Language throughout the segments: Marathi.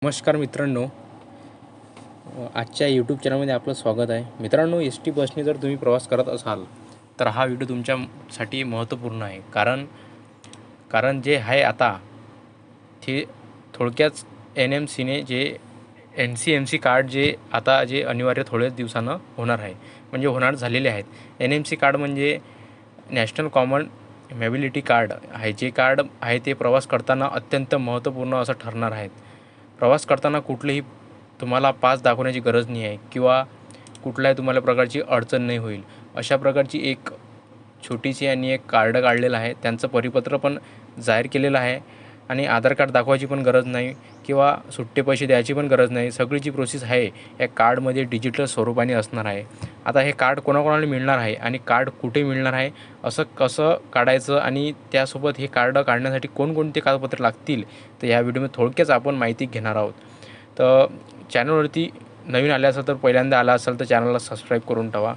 नमस्कार मित्रांनो, आजच्या यूट्यूब चॅनलमध्ये आपलं स्वागत आहे. मित्रांनो, एस टी बसने जर तुम्ही प्रवास करत असाल तर हा व्हिडिओ तुमच्यासाठी महत्त्वपूर्ण आहे. कारण जे आहे आता ते थोडक्याच NMCने जे NCMC कार्ड जे आता जे अनिवार्य थोड्याच दिवसानं होणार आहे, म्हणजे होणार झालेले आहेत. NMC कार्ड म्हणजे नॅशनल कॉमन मोबिलिटी कार्ड आहे. जे कार्ड आहे ते प्रवास करताना अत्यंत महत्त्वपूर्ण असं ठरणार आहे. प्रवास करताना कुठलेही तुम्हाला पास दाखवण्याची गरज नाही आहे किंवा कुठल्याही तुम्हाला प्रकारची अडचण नाही होईल, अशा प्रकारची एक छोटीशी आणि एक कार्ड काढलेलं आहे. त्यांचं परिपत्र पण जाहीर केलेलं आहे आणि आधार कार्ड दाखवायची पण गरज नाही किंवा सुट्टे पैसे द्यायची पण गरज नाही. सगळी जी प्रोसेस आहे या कार्डमध्ये डिजिटल स्वरूपाने असणार आहे. आता हे कार्ड कोणाकोणाला मिळणार आहे आणि कार्ड कुठे मिळणार आहे, असं कसं काढायचं आणि त्यासोबत हे कार्ड काढण्यासाठी कोणकोणते कागदपत्रे लागतील, तर या व्हिडिओमध्ये थोडक्याच आपण माहिती घेणार आहोत. तर चॅनलवरती नवीन आले असाल तर पहिल्यांदा आला असाल तर चॅनलला सबस्क्राईब करून ठेवा.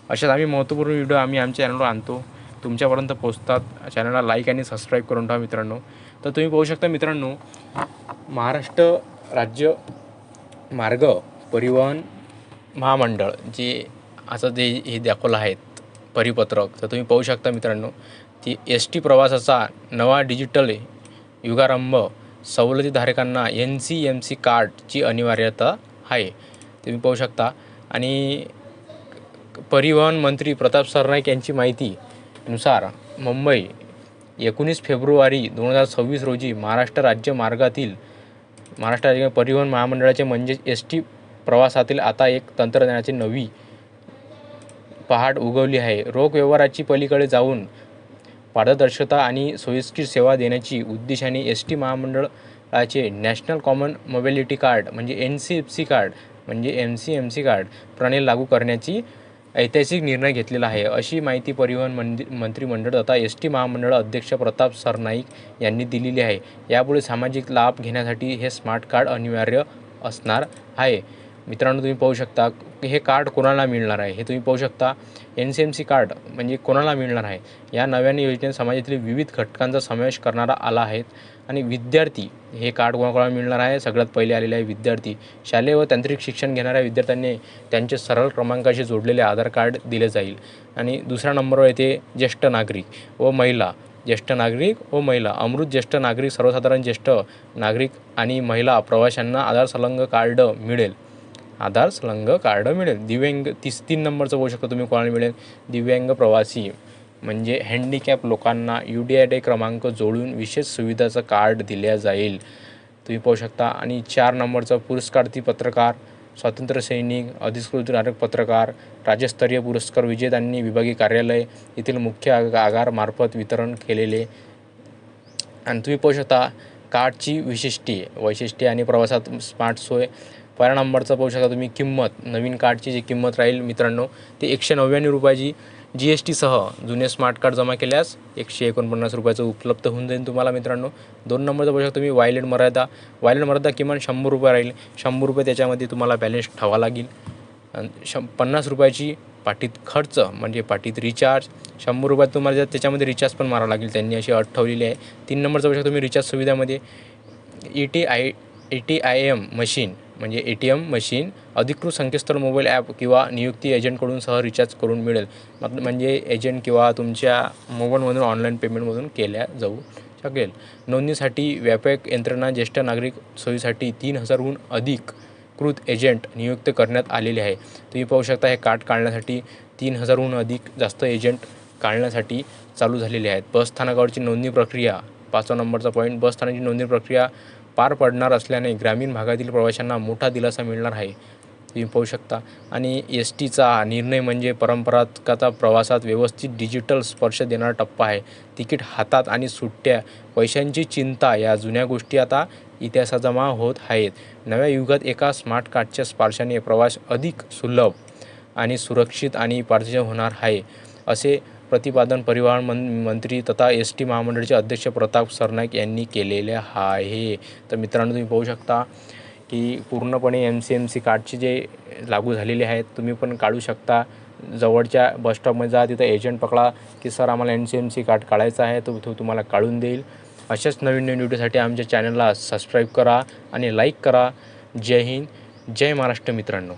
अशाच आम्ही महत्त्वपूर्ण व्हिडिओ आमच्या चॅनलवर आणतो, तुमच्यापर्यंत पोहोचतात. चॅनलला लाईक आणि सबस्क्राईब करून ठेवा मित्रांनो. तर तुम्ही पाहू शकता मित्रांनो, महाराष्ट्र राज्य मार्ग परिवहन महामंडळ जे असं जे हे दाखवलं आहेत परिपत्रक, तर तुम्ही पाहू शकता मित्रांनो, ती एस टी प्रवासाचा नवा डिजिटल युगारंभ, सवलतीधारकांना NCMC कार्डची अनिवार्यता आहे. तुम्ही पाहू शकता. आणि परिवहन मंत्री प्रताप सरनाईक यांची माहितीनुसार मुंबई 19 फेब्रुवारी 2026 रोजी महाराष्ट्र राज्य परिवहन महामंडळाचे म्हणजेच एस टी प्रवासातील आता एक तंत्रज्ञानाची नवी पहाट उगवली आहे. रोख व्यवहाराची पलीकडे जाऊन पारदर्शकता आणि सोयीस्कर सेवा देण्याची उद्देशाने एस टी महामंडळाचे नॅशनल कॉमन मोबिलिटी कार्ड म्हणजे NCMC कार्ड प्रणाली लागू करण्याची ऐतिहासिक निर्णय घेतलेला आहे, अशी माहिती परिवहन मंत्रिमंडळ तथा एस टी महामंडळ अध्यक्ष प्रताप सरनाईक यांनी दिलेली आहे. यापुढे सामाजिक लाभ घेण्यासाठी हे स्मार्ट कार्ड अनिवार्य असणार आहे. मित्रांनो, तुम्ही पाहू शकता हे कार्ड कोणाला मिळणार आहे. हे तुम्ही पाहू शकता, NCMC कार्ड म्हणजे कोणाला मिळणार आहे. या नव्याने योजनेत समाजातील विविध घटकांचा समावेश करणारा आला आहे. आणि विद्यार्थी हे कार्ड कोणाकोणाला मिळणार आहे. सगळ्यात पहिले आलेले आहे विद्यार्थी. शालेय व तांत्रिक शिक्षण घेणाऱ्या विद्यार्थ्यांनी त्यांचे सरळ क्रमांकाशी जोडलेले आधार कार्ड दिले जाईल. आणि दुसऱ्या नंबरवर येते ज्येष्ठ नागरिक व महिला. अमृत ज्येष्ठ नागरिक, सर्वसाधारण ज्येष्ठ नागरिक आणि महिला प्रवाशांना आधार संलग्न कार्ड मिळेल. दिव्यांग 3 नंबरचं पाहू शकता तुम्ही कोणाला मिळेल. दिव्यांग प्रवासी म्हणजे हँडिकॅप लोकांना UDID क्रमांक जोडून विशेष सुविधाचं कार्ड दिल्या जाईल. तुम्ही पाहू शकता. आणि 4 नंबरचा पुरस्कारार्थी पत्रकार, स्वातंत्र्य सैनिक, अधिकृत नागरिक पत्रकार, राज्यस्तरीय पुरस्कार विजेत्यांनी विभागीय कार्यालय येथील मुख्य आगारामार्फत वितरण केलेले. आणि तुम्ही पाहू शकता कार्डची वैशिष्ट्ये आणि प्रवासात स्मार्ट सोय. पहिल्या नंबरचा पाहू शकता तुम्ही किंमत. नवीन कार्डची जी किंमत राहील मित्रांनो, ती 199 रुपयाची GST सह. जुने स्मार्ट कार्ड जमा केल्यास 149 रुपयाचं उपलब्ध होऊन जाईल तुम्हाला मित्रांनो. 2 नंबरचा पाहू शकता तुम्ही वायलेट मर्यादा किमान 100 रुपये राहील. 100 रुपये त्याच्यामध्ये तुम्हाला बॅलन्स ठेवावा लागेल. 50 रुपयाची पाटीत खर्च म्हणजे पाटीत रिचार्ज. 100 रुपयात तुम्हाला त्याच्यामध्ये रिचार्ज पण मारावं लागेल, त्यांनी अशी अट ठेवलेली आहे. 3 नंबरचा पाहू शकता तुम्ही रिचार्ज सुविधामध्ये ATM मशीन म्हणजे ATM मशीन, अधिकृत संकेतस्थळ, मोबाईल ॲप किंवा नियुक्ती एजंटकडून सह रिचार्ज करून मिळेल. म्हणजे एजंट किंवा तुमच्या मोबाईलमधून ऑनलाईन पेमेंटमधून केल्या जाऊ शकेल. नोंदणीसाठी व्यापक यंत्रणा. ज्येष्ठ नागरिक सोयीसाठी 3000हून अधिकृत एजंट नियुक्त करण्यात आलेले आहे. तुम्ही पाहू शकता हे कार्ड काढण्यासाठी 3000हून अधिक जास्त एजंट काढण्यासाठी चालू झालेले आहेत. बसस्थानकावरची नोंदणी प्रक्रिया. 5 नंबरचा पॉईंट, बसस्थानाची नोंदणी प्रक्रिया पार पडणार असल्याने ग्रामीण भागातील प्रवाशांना मोठा दिलासा मिळणार आहे. तुम्ही पाहू शकता. आणि एस टीचा निर्णय म्हणजे परंपरागत प्रवासात व्यवस्थित डिजिटल स्पर्श देणारा टप्पा आहे. तिकीट हातात आणि सुट्ट्या पैशांची चिंता या जुन्या गोष्टी आता इतिहासात जमा होत आहेत. नव्या युगात एका स्मार्ट कार्डच्या स्पर्शाने प्रवास अधिक सुलभ आणि सुरक्षित आणि पारदर्शी होणार आहे, असे प्रतिपादन परिवहन मंत्री तथा एस टी महामंडळाचे अध्यक्ष प्रताप सरनाईक यांनी केलेले आहे. तर मित्रांनो, तुम्ही पाहू शकता की पूर्णपणे NCMC कार्डचे जे लागू झालेले आहेत, तुम्ही पण काढू शकता. जवळच्या बसस्टॉपमध्ये जा, तिथं एजंट पकडा की सर आम्हाला NCMC कार्ड काढायचं आहे, तो तुम्हाला काढून देईल. अशाच नवीन नवीन व्हिडिओसाठी आमच्या चॅनलला सबस्क्राईब करा आणि लाईक करा. जय हिंद, जय महाराष्ट्र मित्रांनो.